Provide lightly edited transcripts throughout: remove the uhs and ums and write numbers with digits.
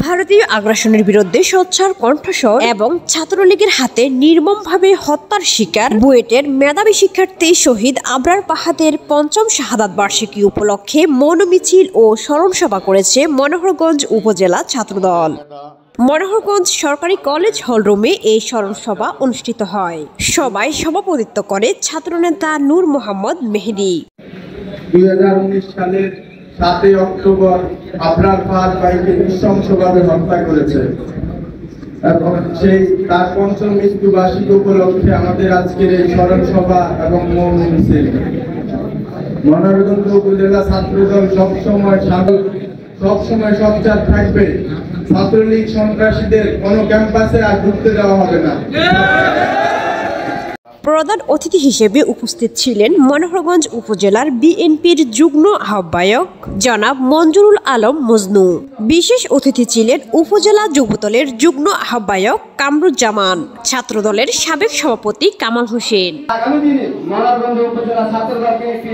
ভারতীয় আগ্রাসনের বিরুদ্ধে সোচ্চার কণ্ঠস্বর এবং ছাত্রলীগের হাতে নির্মমভাবে হত্যার শিকার বুয়েটের মেধাবী শিক্ষার্থী শহীদ আবরার পাহাদের পঞ্চম শাহাদাত বার্ষিকী উপলক্ষে মৌন মিছিল ও স্মরণ সভা করেছে মনোহরগঞ্জ উপজেলা ছাত্রদল। মনোহরগঞ্জ সরকারি কলেজ হলরুমে এই স্মরণ সভা অনুষ্ঠিত হয়। সভায় সভাপতিত্ব করে ছাত্রনেতা নূর মোহাম্মদ মেহেদী। 2019 সালের 7 অক্টোবর আবরার ফাহাদ ভাইকে নৃশংসভাবে হত্যা করেছে এবং সেই তার পঞ্চম মৃত্যুবার্ষিকী উপলক্ষে আমাদের আজকের এই স্মরণ সভা এবং মৌন মিছিল। মনোহরগঞ্জ উপজেলা ছাত্রদল সবসময় সোচ্চার থাকবে। ছাত্রলীগ সন্ত্রাসীদের কোনো ক্যাম্পাসে আর ঢুকতে দেওয়া হবে না। প্রধান অতিথি হিসেবে উপস্থিত ছিলেন মনোহরগঞ্জ উপজেলার বিএনপির যুগ্ম আহ্বায়ক জনাব মঞ্জুরুল আলম মজনু। বিশেষ অতিথি ছিলেন উপজেলা যুবদলের যুগ্ম আহ্বায়ক কামরুজ্জামান, ছাত্রদলের সাবেক সভাপতি কামাল হোসেন। আগামী দিনে মনোহরগঞ্জ উপজেলা ছাত্রদলকে একটি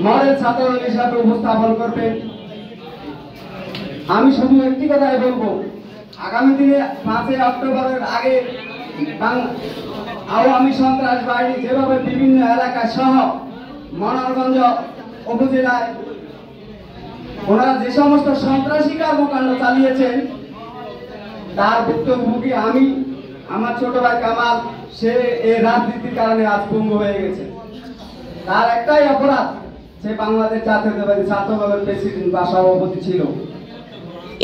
মডেল ছাত্রদল হিসাবে উপস্থাপন করবেন। আমি শুধু একটি কথাই বলবো, আগামী দিনে 5 অক্টোবরের আগে আওয়ামী সন্ত্রাস বাহিনী যেভাবে বিভিন্ন এলাকা সহ মনোহরগঞ্জ উপজেলায় ওনারা যে সমস্ত সন্ত্রাসী কর্মকাণ্ড চালিয়েছেন তার ভুক্তভোগী আমি, আমার ছোট ভাই কামাল। সে এই রাজনীতির কারণে আজ পঙ্গু হয়ে গেছে। তার একটাই অপরাধ, সে বাংলাদেশ জাতীয়তাবাদী ছাত্রদলের প্রেসিডেন্ট বা সভাপতি ছিল।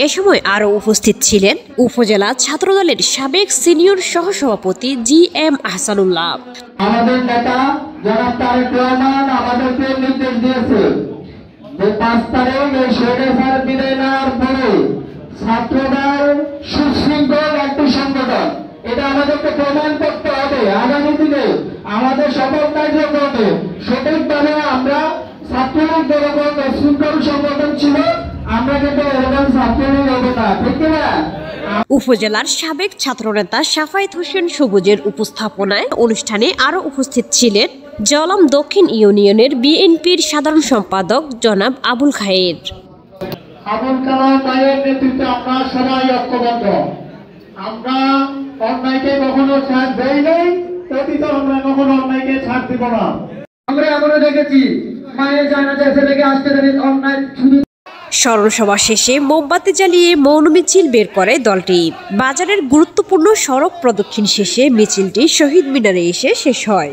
এ সময় আরও উপস্থিত ছিলেন উপজেলা ছাত্রদলের সাবেক সিনিয়র সহসভাপতি GM আহসানুল্লাহ। আমাদের নেতা জনাব তারেক রহমান আমাদেরকে নির্দেশ দিয়েছে যে 5 তারিখ এই স্বৈরাচার বিদায় নেওয়ার পরে ছাত্রদল সুশৃঙ্খল একটি সংগঠন, এটা আমাদেরকে প্রমাণ করতে হবে। আগামী দিনে আমাদের সকল কার্যক্রমে সঠিকভাবে আমরা ছাত্রলীগ যেরকম শৃঙ্খল সংগঠন ছিল আমরা কিন্তু এরকম ছাত্রলীগ হবো না, ঠিক না? উপজেলার সাবেক ছাত্রনেতা সাফায়েত হোসেন সবুজের উপস্থাপনায় অনুষ্ঠানে আরও উপস্থিত ছিলেন জলাম দক্ষিণ ইউনিয়নের বিএনপির সাধারণ সম্পাদক জনাব আবুল খায়ের। আবুল কালাম ভাইয়ের নেতৃত্বে আমরা সবাই ঐক্যবদ্ধ। আমরা অন্যায়কে কখনো ছাড় দেই নাই, অতীত আমরা কখনো অন্যায়কে ছাড় দিব না। আমরা এমনও দেখেছি মায়ের জানাজা ছেলেকে আসতে দেরি অন্যায় শুধু। স্মরণ সভা শেষে মোমবাতি জ্বালিয়ে মৌন মিছিল বের করে দলটি। বাজারের গুরুত্বপূর্ণ সড়ক প্রদক্ষিণ শেষে মিছিলটি শহীদ মিনারে এসে শেষ হয়।